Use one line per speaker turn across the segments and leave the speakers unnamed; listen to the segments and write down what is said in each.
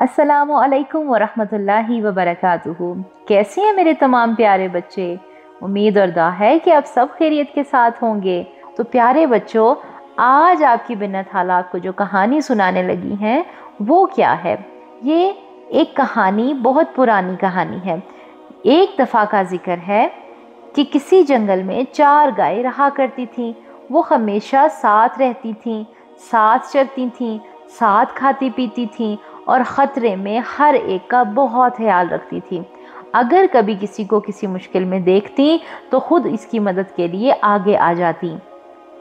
अस्सलामु अलैकुम वरहमतुल्लाहि वबरकातुहू। कैसे हैं मेरे तमाम प्यारे बच्चे? उम्मीद और दुआ है कि आप सब खैरियत के साथ होंगे। तो प्यारे बच्चों, आज आपकी बिन्नत हालात को जो कहानी सुनाने लगी हैं वो क्या है? ये एक कहानी बहुत पुरानी कहानी है। एक दफ़ा का जिक्र है कि किसी जंगल में 4 गाय रहा करती थीं। वो हमेशा साथ रहती थीं, साथ चरती थीं, साथ खाती पीती थीं और ख़तरे में हर एक का बहुत ख्याल रखती थीं। अगर कभी किसी को किसी मुश्किल में देखती तो खुद इसकी मदद के लिए आगे आ जाती।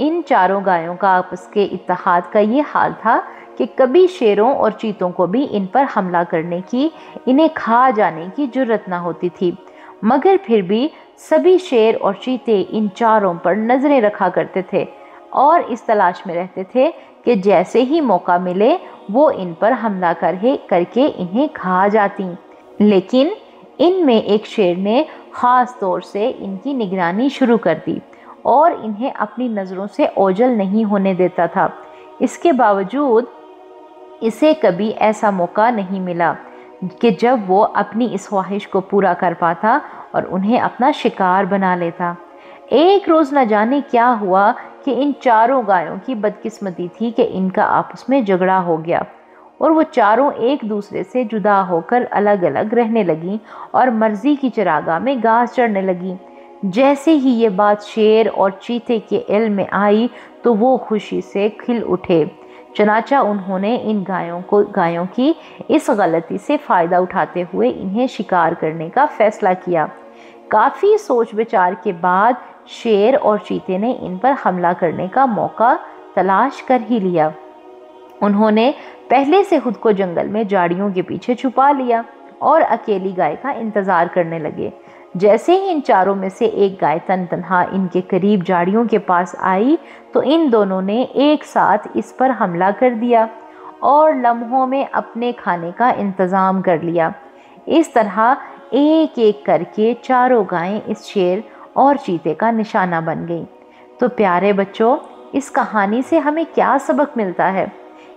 इन चारों गायों का आपस के इत्तेहाद का ये हाल था कि कभी शेरों और चीतों को भी इन पर हमला करने की, इन्हें खा जाने की जुर्रत ना होती थी। मगर फिर भी सभी शेर और चीते इन चारों पर नजरें रखा करते थे और इस तलाश में रहते थे कि जैसे ही मौका मिले वो इन पर हमला करके इन्हें खा जाती। लेकिन इनमें एक शेर ने ख़ास तौर से इनकी निगरानी शुरू कर दी और इन्हें अपनी नज़रों से ओझल नहीं होने देता था। इसके बावजूद इसे कभी ऐसा मौका नहीं मिला कि जब वो अपनी इस ख्वाहिश को पूरा कर पाता और उन्हें अपना शिकार बना लेता। एक रोज़ न जाने क्या हुआ कि इन चारों गायों की बदकिस्मती थी कि इनका आपस में झगड़ा हो गया और वो चारों एक दूसरे से जुदा होकर अलग अलग रहने लगीं और मर्जी की चरागाह में घास चढ़ने लगीं। जैसे ही ये बात शेर और चीते के इल्म में आई तो वो खुशी से खिल उठे। चनाचा उन्होंने इन गायों की इस गलती से फ़ायदा उठाते हुए इन्हें शिकार करने का फ़ैसला किया। काफ़ी सोच विचार के बाद शेर और चीते ने इन पर हमला करने का मौका तलाश कर ही लिया। उन्होंने पहले से खुद को जंगल में झाड़ियों के पीछे छुपा लिया और अकेली गाय का इंतज़ार करने लगे। जैसे ही इन चारों में से एक गाय तनहा इनके करीब झाड़ियों के पास आई तो इन दोनों ने एक साथ इस पर हमला कर दिया और लम्हों में अपने खाने का इंतज़ाम कर लिया। इस तरह एक एक करके चारों गायें इस शेर और चीते का निशाना बन गईं। तो प्यारे बच्चों, इस कहानी से हमें क्या सबक मिलता है?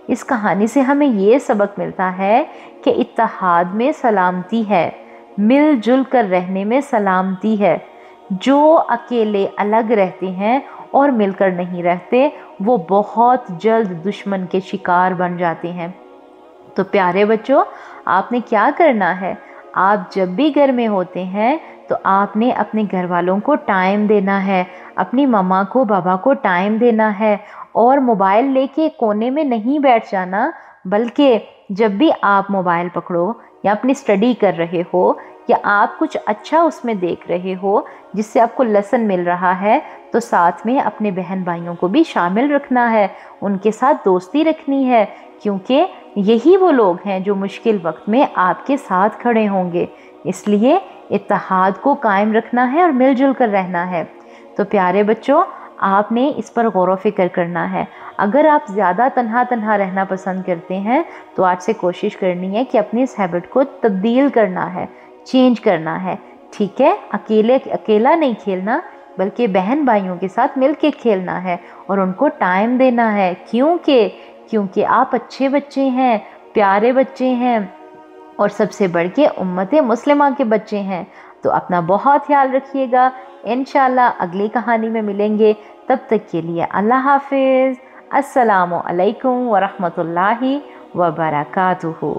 इस कहानी से हमें ये सबक मिलता है कि इत्तेहाद में सलामती है, मिलजुल कर रहने में सलामती है। जो अकेले अलग रहते हैं और मिलकर नहीं रहते वो बहुत जल्द दुश्मन के शिकार बन जाते हैं। तो प्यारे बच्चों, आपने क्या करना है? आप जब भी घर में होते हैं तो आपने अपने घर वालों को टाइम देना है, अपनी मम्मा को पापा को टाइम देना है और मोबाइल लेके कोने में नहीं बैठ जाना, बल्कि जब भी आप मोबाइल पकड़ो या अपनी स्टडी कर रहे हो या आप कुछ अच्छा उसमें देख रहे हो जिससे आपको लेसन मिल रहा है तो साथ में अपने बहन भाइयों को भी शामिल रखना है, उनके साथ दोस्ती रखनी है, क्योंकि यही वो लोग हैं जो मुश्किल वक्त में आपके साथ खड़े होंगे। इसलिए इत्तेहाद को कायम रखना है और मिलजुल कर रहना है। तो प्यारे बच्चों, आपने इस पर गौर व फिक्र करना है। अगर आप ज़्यादा तन्हा रहना पसंद करते हैं तो आज से कोशिश करनी है कि अपनी इस हैबिट को तब्दील करना है, चेंज करना है। ठीक है, अकेला नहीं खेलना बल्कि बहन भाइयों के साथ मिलके खेलना है और उनको टाइम देना है। क्योंकि आप अच्छे बच्चे हैं, प्यारे बच्चे हैं और सबसे बढ़ के उम्मत मुस्लिमा के बच्चे हैं। तो अपना बहुत ख्याल रखिएगा। इंशाल्लाह अगली कहानी में मिलेंगे। तब तक के लिए अल्लाह हाफिज़। अस्सलामु अलैकुम वरहमतुल्लाहि वबरकातुहू।